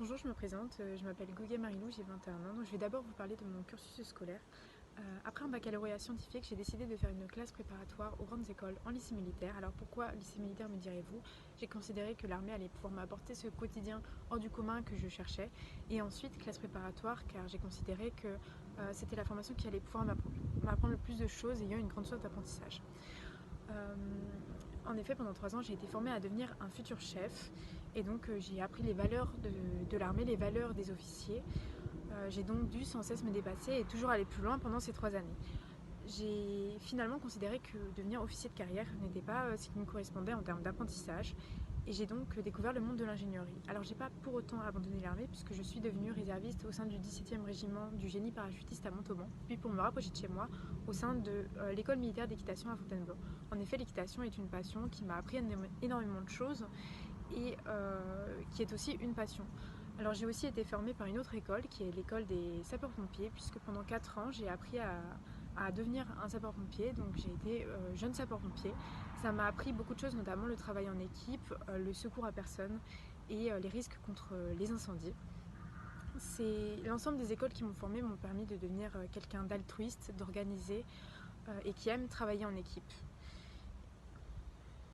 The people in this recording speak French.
Bonjour, je me présente, je m'appelle Gouguet Marilou, j'ai 21 ans, donc je vais d'abord vous parler de mon cursus scolaire. Après un baccalauréat scientifique, j'ai décidé de faire une classe préparatoire aux grandes écoles en lycée militaire. Alors pourquoi lycée militaire, me direz-vous? J'ai considéré que l'armée allait pouvoir m'apporter ce quotidien hors du commun que je cherchais. Et ensuite classe préparatoire car j'ai considéré que c'était la formation qui allait pouvoir m'apprendre le plus de choses ayant une grande soif d'apprentissage. Euh, En effet, pendant 3 ans, j'ai été formée à devenir un futur chef et donc j'ai appris les valeurs de l'armée, les valeurs des officiers. J'ai donc dû sans cesse me dépasser et toujours aller plus loin pendant ces 3 années. J'ai finalement considéré que devenir officier de carrière n'était pas ce qui me correspondait en termes d'apprentissage et j'ai donc découvert le monde de l'ingénierie. Alors j'ai pas pour autant abandonné l'armée puisque je suis devenue réserviste au sein du 17e régiment du génie parachutiste à Montauban, puis pour me rapprocher de chez moi, au sein de l'école militaire d'équitation à Fontainebleau. En effet, l'équitation est une passion qui m'a appris énormément de choses et qui est aussi une passion. Alors j'ai aussi été formée par une autre école qui est l'école des sapeurs-pompiers puisque pendant 4 ans j'ai appris à devenir un sapeur-pompier, donc j'ai été jeune sapeur-pompier. Ça m'a appris beaucoup de choses, notamment le travail en équipe, le secours à personne et les risques contre les incendies. C'est l'ensemble des écoles qui m'ont formée m'ont permis de devenir quelqu'un d'altruiste, d'organisé et qui aime travailler en équipe.